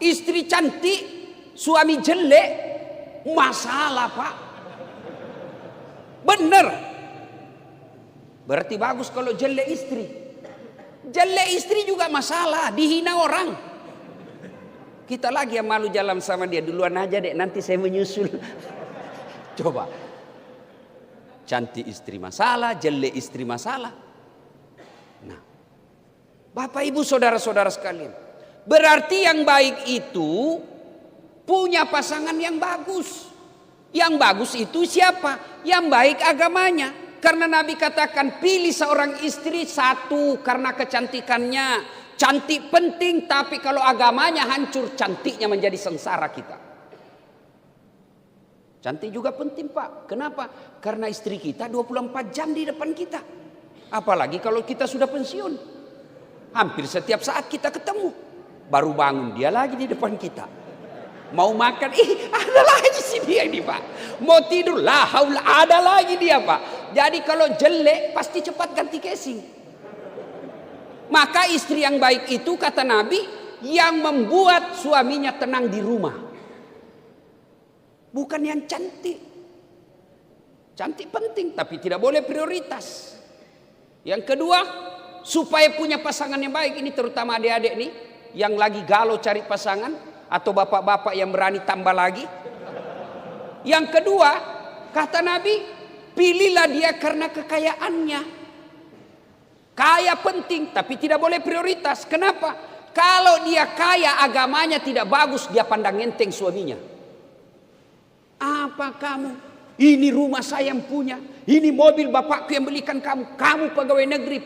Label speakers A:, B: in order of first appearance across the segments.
A: Istri cantik, suami jelek, masalah Pak. Bener. Berarti bagus kalau jelek istri. Jelek istri juga masalah, dihina orang. Kita lagi yang malu jalan sama dia. Duluan aja dek, nanti saya menyusul. Coba. Cantik istri masalah, jelek istri masalah. Nah, Bapak Ibu saudara-saudara sekalian, berarti yang baik itu punya pasangan yang bagus. Yang bagus itu siapa? Yang baik agamanya. Karena Nabi katakan pilih seorang istri satu karena kecantikannya. Cantik penting, tapi kalau agamanya hancur, cantiknya menjadi sengsara kita. Cantik juga penting Pak. Kenapa? Karena istri kita 24 jam di depan kita. Apalagi kalau kita sudah pensiun. Hampir setiap saat kita ketemu. Baru bangun dia lagi di depan kita. Mau makan, ada lagi si dia ini Pak. Mau tidur, ada lagi dia Pak. Jadi kalau jelek pasti cepat ganti casing. Maka istri yang baik itu kata Nabi yang membuat suaminya tenang di rumah. Bukan yang cantik. Cantik penting tapi tidak boleh prioritas. Yang kedua, supaya punya pasangan yang baik, ini terutama adik-adik nih yang lagi galau cari pasangan atau bapak-bapak yang berani tambah lagi. Yang kedua, kata Nabi, pilihlah dia karena kekayaannya. Kaya penting tapi tidak boleh prioritas. Kenapa? Kalau dia kaya agamanya tidak bagus, dia pandang enteng suaminya. Apa kamu? Ini rumah saya yang punya. Ini mobil bapakku yang belikan kamu. Kamu pegawai negeri.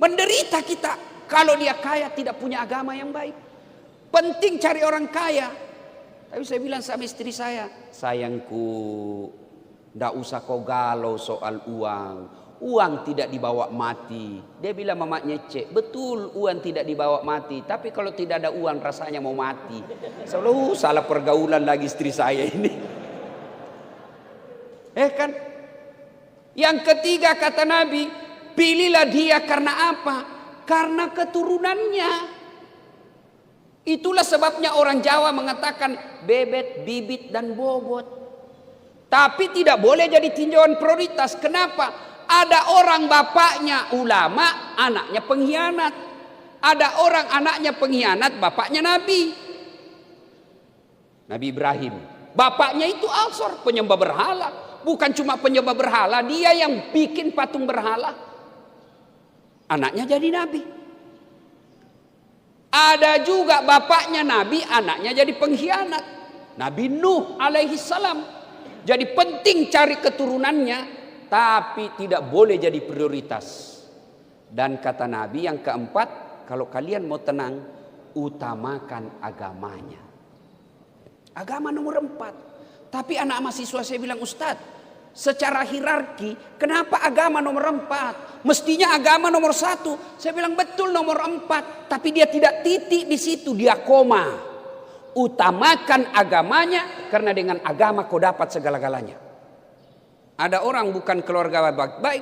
A: Menderita kita kalau dia kaya tidak punya agama yang baik. Penting cari orang kaya. Tapi saya bilang sama istri saya, sayangku, ndak usah kau galau soal uang. Uang tidak dibawa mati. Dia bilang mamanya cek, betul uang tidak dibawa mati. Tapi kalau tidak ada uang rasanya mau mati. Selalu salah pergaulan lagi istri saya ini. Kan? Yang ketiga kata Nabi, pilihlah dia karena apa? Karena keturunannya. Itulah sebabnya orang Jawa mengatakan bebet, bibit dan bobot. Tapi tidak boleh jadi tinjauan prioritas. Kenapa? Ada orang bapaknya ulama, anaknya pengkhianat. Ada orang anaknya pengkhianat, bapaknya Nabi. Nabi Ibrahim. Bapaknya itu Alsor, penyembah berhala. Bukan cuma penyembah berhala, dia yang bikin patung berhala. Anaknya jadi Nabi. Ada juga bapaknya Nabi, anaknya jadi pengkhianat. Nabi Nuh alaihi salam. Jadi penting cari keturunannya. Tapi tidak boleh jadi prioritas. Dan kata Nabi yang keempat, kalau kalian mau tenang, utamakan agamanya. Agama nomor 4. Tapi anak mahasiswa saya bilang, Ustadz, secara hierarki, kenapa agama nomor 4? Mestinya agama nomor 1. Saya bilang betul nomor 4. Tapi dia tidak titik di situ, dia koma. Utamakan agamanya, karena dengan agama kau dapat segala-galanya. Ada orang bukan keluarga baik-baik.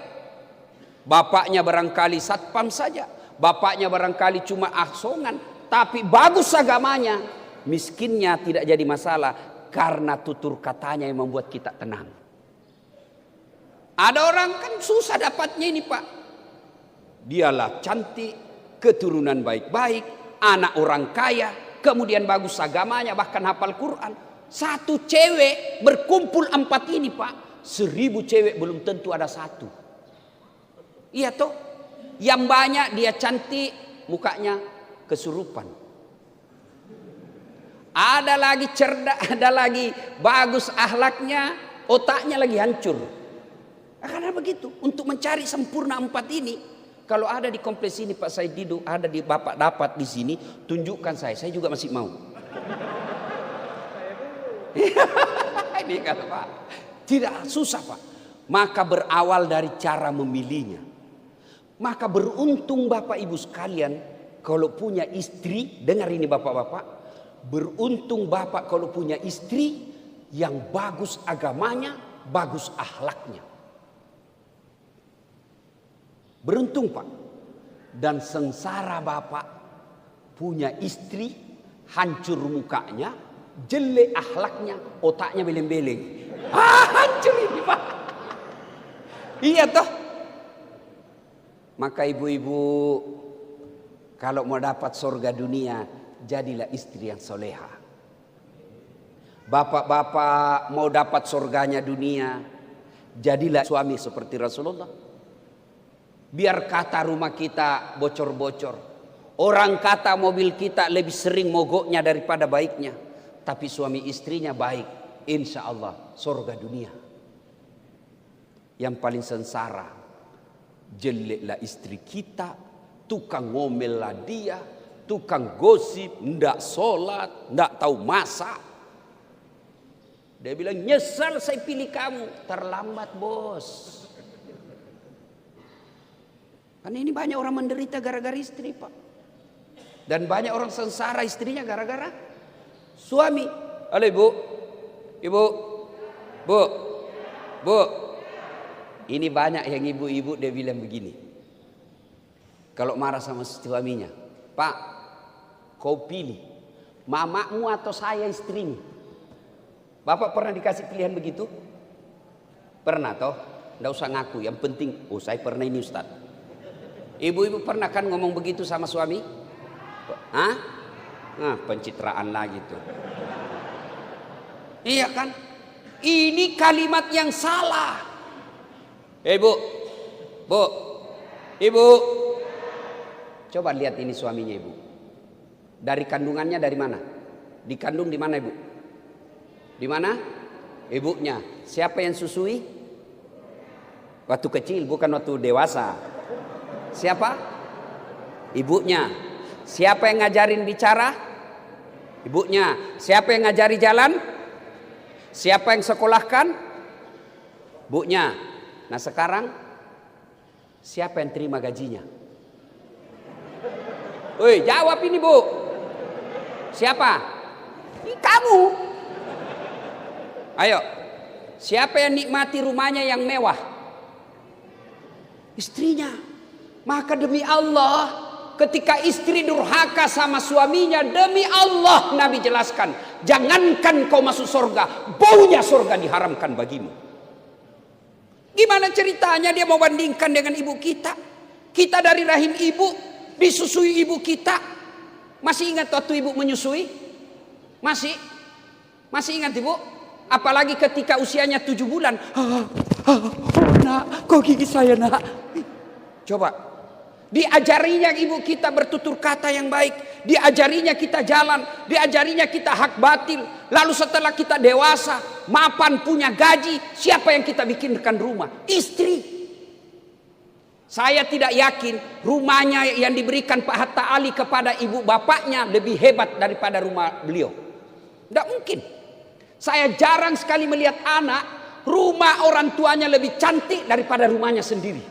A: Bapaknya barangkali satpam saja. Bapaknya barangkali cuma asongan. Tapi bagus agamanya. Miskinnya tidak jadi masalah. Karena tutur katanya yang membuat kita tenang. Ada orang kan susah dapatnya ini Pak. Dialah cantik. Keturunan baik-baik. Anak orang kaya. Kemudian bagus agamanya. Bahkan hafal Quran. Satu cewek berkumpul 4 ini Pak. 1000 cewek belum tentu ada 1. Iya toh. Yang banyak dia cantik, mukanya kesurupan. Ada lagi cerdas, ada lagi bagus akhlaknya, otaknya lagi hancur. Karena begitu. Untuk mencari sempurna 4 ini, kalau ada di kompleks ini Pak Said Didu, ada di Bapak dapat di sini, tunjukkan saya juga masih mau. Ini kata Pak. Tidak susah Pak. Maka berawal dari cara memilihnya. Maka beruntung Bapak Ibu sekalian kalau punya istri. Dengar ini Bapak-bapak. Beruntung Bapak kalau punya istri yang bagus agamanya, bagus akhlaknya. Beruntung Pak. Dan sengsara Bapak punya istri, hancur mukanya, jelek akhlaknya, otaknya beleng-beleng. Hancur ini Pak. Iya toh. Maka ibu-ibu, kalau mau dapat surga dunia, jadilah istri yang soleha. Bapak-bapak mau dapat surganya dunia, jadilah suami seperti Rasulullah. Biar kata rumah kita bocor-bocor, orang kata mobil kita lebih sering mogoknya daripada baiknya, tapi suami istrinya baik, insya Allah surga dunia. Yang paling sengsara, jeleklah istri kita, tukang ngomel lah dia, tukang gosip, ndak sholat, ndak tahu masak. Dia bilang, nyesal saya pilih kamu. Terlambat bos. Karena ini banyak orang menderita gara-gara istri Pak. Dan banyak orang sengsara istrinya gara-gara suami. Halo ibu, ibu, bu, bu. Ini banyak yang ibu-ibu dia bilang begini. Kalau marah sama suaminya, Pak, kau pilih mamamu atau saya istrimu? Bapak pernah dikasih pilihan begitu? Pernah toh? Nggak usah ngaku, yang penting, oh saya pernah ini Ustaz. Ibu-ibu pernah kan ngomong begitu sama suami? Hah? Nah, pencitraan lagi tuh. Iya kan? Ini kalimat yang salah. Bu, bu, ibu. Coba lihat ini suaminya ibu. Dari kandungannya dari mana? Dikandung di mana ibu? Di mana? Ibunya. Siapa yang susui? Waktu kecil, bukan waktu dewasa. Siapa? Ibunya. Siapa yang ngajarin bicara? Ibunya. Siapa yang ngajari jalan? Siapa yang sekolahkan? Ibunya. Nah sekarang, siapa yang terima gajinya? Woi, jawab ini bu. Siapa? Ini kamu. Ayo, siapa yang nikmati rumahnya yang mewah? Istrinya. Maka demi Allah, ketika istri durhaka sama suaminya, demi Allah Nabi jelaskan, jangankan kau masuk surga, baunya surga diharamkan bagimu. Gimana ceritanya dia mau bandingkan dengan ibu kita? Kita dari rahim ibu, disusui ibu kita. Masih ingat waktu ibu menyusui? Masih? Masih ingat ibu? Apalagi ketika usianya 7 bulan. Nak, kau gigi saya nak. Coba. Diajarinya ibu kita bertutur kata yang baik. Diajarinya kita jalan. Diajarinya kita hak batil. Lalu setelah kita dewasa, mapan punya gaji, siapa yang kita bikinkan rumah? Istri. Saya tidak yakin rumahnya yang diberikan Pak Hatta Ali kepada ibu bapaknya lebih hebat daripada rumah beliau. Tidak mungkin. Saya jarang sekali melihat anak rumah orang tuanya lebih cantik daripada rumahnya sendiri.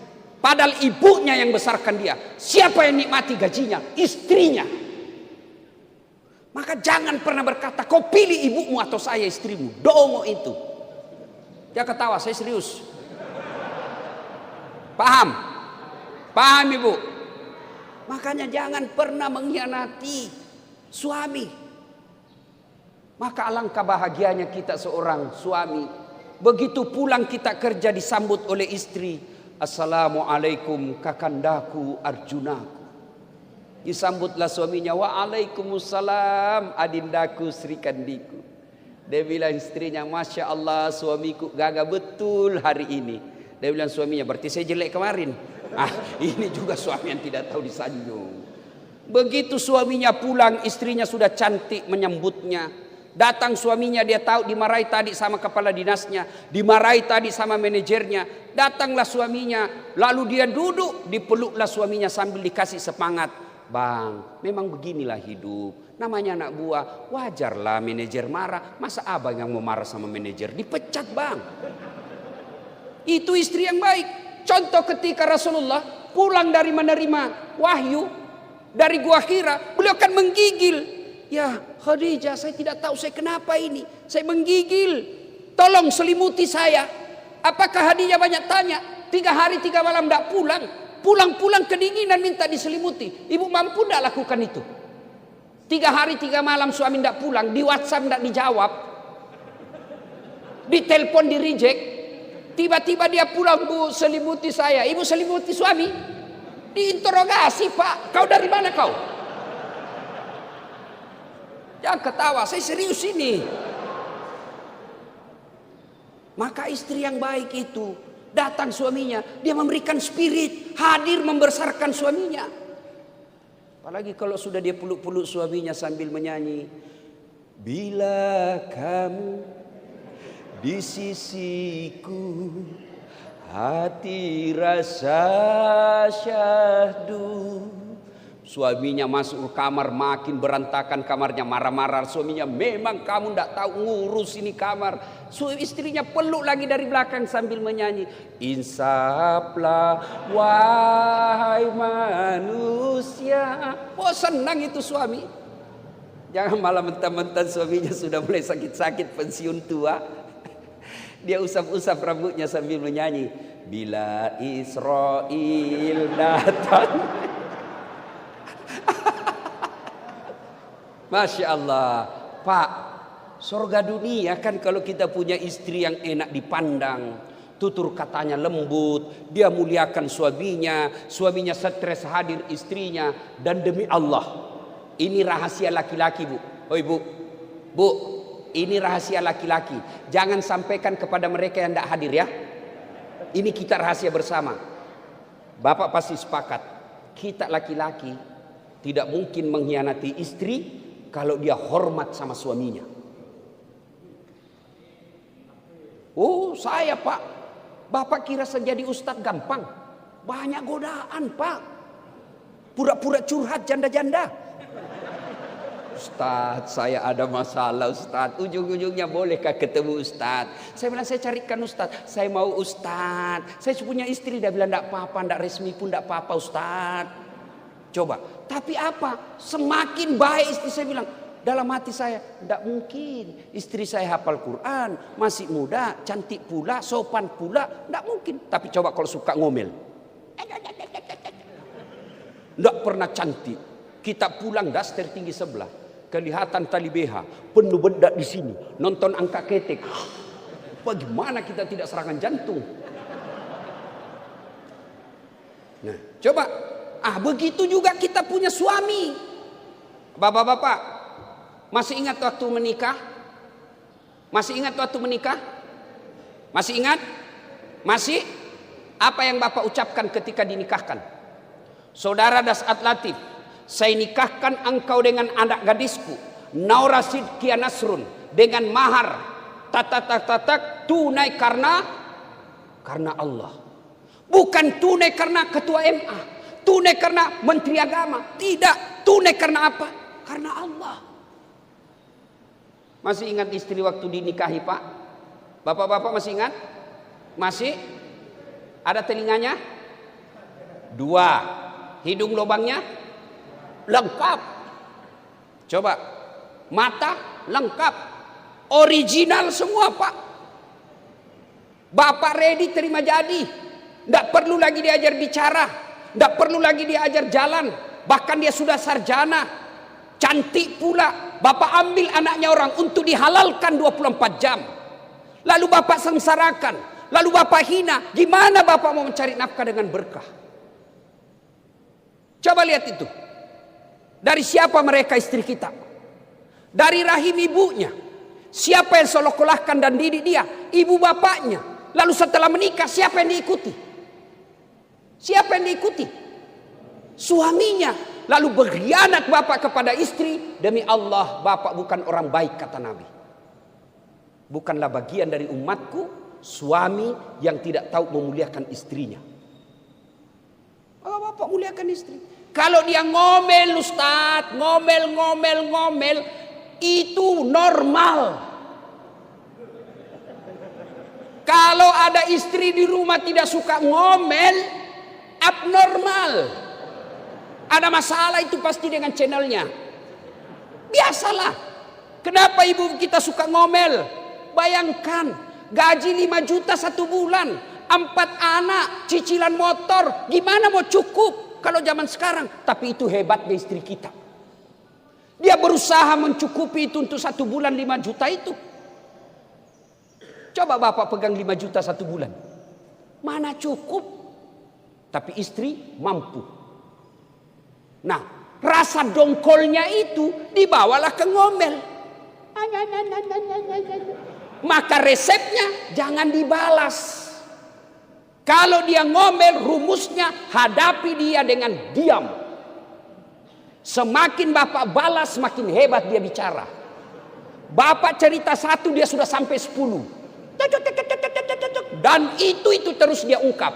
A: Padahal ibunya yang besarkan dia. Siapa yang nikmati gajinya? Istrinya. Maka jangan pernah berkata, kau pilih ibumu atau saya istrimu. Dongo itu. Dia ketawa, saya serius. Paham? Paham ibu? Makanya jangan pernah mengkhianati suami. Maka alangkah bahagianya kita seorang suami. Begitu pulang kita kerja disambut oleh istri. Assalamualaikum kakandaku Arjunaku. Disambutlah suaminya. Waalaikumsalam adindaku Sri Kandiku. Dia bilang istrinya, Masya Allah suamiku gagah betul hari ini. Dia bilang suaminya, berarti saya jelek kemarin. Ini juga suami yang tidak tahu disanjung. Begitu suaminya pulang, istrinya sudah cantik menyambutnya. Datang suaminya, dia tahu dimarahi tadi sama kepala dinasnya, dimarahi tadi sama manajernya. Datanglah suaminya, lalu dia duduk, dipeluklah suaminya sambil dikasih semangat. Bang, memang beginilah hidup. Namanya anak buah, wajarlah manajer marah. Masa abang yang mau marah sama manajer? Dipecat bang. Itu istri yang baik. Contoh ketika Rasulullah pulang dari menerima wahyu dari Gua Hira, beliau kan menggigil. Ya Khadijah, saya tidak tahu saya kenapa ini. Saya menggigil. Tolong selimuti saya. Apakah Khadijah banyak tanya? 3 hari 3 malam tidak pulang. Pulang-pulang kedinginan minta diselimuti. Ibu mampu tidak lakukan itu? 3 hari 3 malam suami tidak pulang, di WhatsApp tidak dijawab, di telepon di reject. Tiba-tiba dia pulang, "Bu, selimuti saya." Ibu selimuti suami, diinterogasi, "Pak, kau dari mana kau?" Jangan ketawa, saya serius ini. Maka istri yang baik itu datang suaminya, dia memberikan spirit, hadir membesarkan suaminya. Apalagi kalau sudah dia peluk-peluk suaminya sambil menyanyi, "Bila kamu di sisiku, hati rasa syahdu." Suaminya masuk ke kamar, makin berantakan kamarnya, marah-marah. Suaminya, "Memang kamu tidak tahu ngurus ini kamar." Istrinya peluk lagi dari belakang sambil menyanyi, "Insaflah wahai manusia." Oh, senang itu suami. Jangan malah mentang-mentang suaminya sudah mulai sakit-sakit pensiun tua, dia usap-usap rambutnya sambil menyanyi, "Bila Israel datang." Masya Allah, Pak, surga dunia kan kalau kita punya istri yang enak dipandang, tutur katanya lembut, dia muliakan suaminya, suaminya stres hadir istrinya, dan demi Allah, ini rahasia laki-laki, Bu. Oh Ibu, Bu, ini rahasia laki-laki. Jangan sampaikan kepada mereka yang tidak hadir ya. Ini kita rahasia bersama. Bapak pasti sepakat, kita laki-laki tidak mungkin mengkhianati istri kalau dia hormat sama suaminya. Oh, saya, Pak. Bapak kira jadi ustadz gampang? Banyak godaan, Pak. Pura-pura curhat janda-janda. "Ustadz, saya ada masalah, Ustadz. Ujung-ujungnya bolehkah ketemu Ustadz?" Saya bilang, "Saya carikan Ustadz. Saya mau Ustadz. Saya punya istri." Dia bilang, "Tidak apa-apa, tidak resmi pun tidak apa-apa, Ustadz." Coba, tapi apa? Semakin baik istri saya bilang, dalam hati saya, tidak mungkin. Istri saya hafal Quran, masih muda, cantik pula, sopan pula, tidak mungkin. Tapi coba kalau suka ngomel, tidak pernah cantik. Kita pulang daster tinggi sebelah, kelihatan tali BH, penuh bedak di sini, nonton angka ketek. Bagaimana kita tidak serangan jantung? Nah, coba. Begitu juga kita punya suami. Bapak-bapak, masih ingat waktu menikah? Masih ingat waktu menikah? Masih ingat? Masih? Apa yang Bapak ucapkan ketika dinikahkan? "Saudara Dasat Latif, saya nikahkan engkau dengan anak gadisku, Naura Sidkia Nasrun, dengan mahar tatak tunai karena Allah. Bukan tunai karena ketua MA, tunai karena menteri agama. Tidak, tunai karena apa? Karena Allah." Masih ingat istri waktu dinikahi, Pak? Bapak-bapak masih ingat? Masih? Ada telinganya? 2. Hidung lubangnya? Lengkap. Coba. Mata? Lengkap. Original semua, Pak. Bapak ready terima jadi. Tidak perlu lagi diajar bicara. Tidak perlu lagi diajar jalan. Bahkan dia sudah sarjana. Cantik pula. Bapak ambil anaknya orang untuk dihalalkan 24 jam. Lalu Bapak sengsarakan. Lalu Bapak hina. Gimana Bapak mau mencari nafkah dengan berkah? Coba lihat itu. Dari siapa mereka istri kita? Dari rahim ibunya. Siapa yang sekolahkan dan didik dia? Ibu bapaknya. Lalu setelah menikah siapa yang diikuti? Siapa yang diikuti? Suaminya. Lalu berkhianat bapak kepada istri. Demi Allah, bapak bukan orang baik, kata Nabi. Bukanlah bagian dari umatku suami yang tidak tahu memuliakan istrinya. Bapak muliakan istri. Kalau dia ngomel, Ustaz, ngomel, itu normal. Kalau ada istri di rumah tidak suka ngomel, abnormal. Ada masalah itu pasti dengan channelnya. Biasalah. Kenapa ibu kita suka ngomel? Bayangkan, gaji 5 juta 1 bulan, 4 anak, cicilan motor, gimana mau cukup kalau zaman sekarang? Tapi itu hebatnya istri kita. Dia berusaha mencukupi itu untuk 1 bulan 5 juta itu. Coba bapak pegang 5 juta 1 bulan. Mana cukup. Tapi istri mampu. Nah, rasa dongkolnya itu dibawalah ke ngomel. Maka resepnya jangan dibalas. Kalau dia ngomel, rumusnya hadapi dia dengan diam. Semakin bapak balas, semakin hebat dia bicara. Bapak cerita 1, dia sudah sampai 10. Dan itu terus dia ungkap.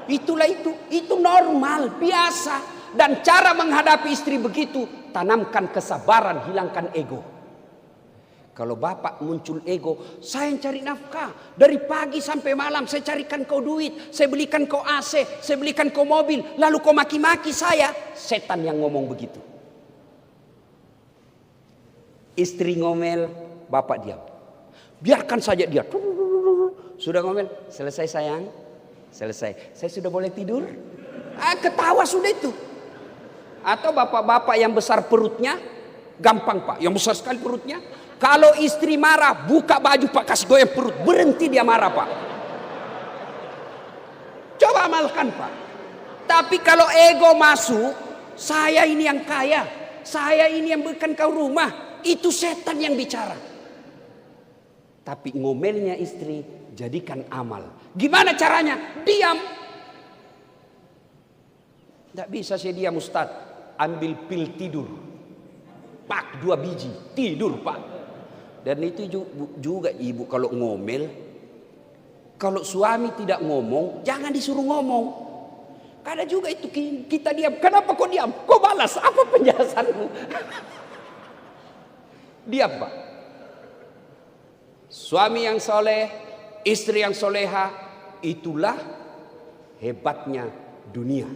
A: Itulah itu normal, biasa. Dan cara menghadapi istri begitu, tanamkan kesabaran, hilangkan ego. Kalau bapak muncul ego, saya yang cari nafkah. Dari pagi sampai malam saya carikan kau duit. Saya belikan kau AC, saya belikan kau mobil. Lalu kau maki-maki saya. Setan yang ngomong begitu. Istri ngomel, bapak diam. Biarkan saja dia. Sudah ngomel, selesai sayang. Selesai. Saya sudah boleh tidur? Ketawa sudah itu. Atau bapak-bapak yang besar perutnya, gampang pak. Yang besar sekali perutnya. Kalau istri marah, buka baju pak, kasih goyang perut. Berhenti dia marah pak. Coba amalkan pak. Tapi kalau ego masuk, saya ini yang kaya. Saya ini yang berikan kau rumah. Itu setan yang bicara. Tapi ngomelnya istri, jadikan amal. Gimana caranya? Diam. Tidak bisa saya diam Ustaz. Ambil pil tidur. Pak 2 biji. Tidur pak. Dan itu juga ibu kalau ngomel. Kalau suami tidak ngomong, jangan disuruh ngomong. Karena juga itu kita diam. Kenapa kau diam? Kau balas. Apa penjelasanmu? Diam pak. Suami yang soleh, istri yang soleha, itulah hebatnya dunia.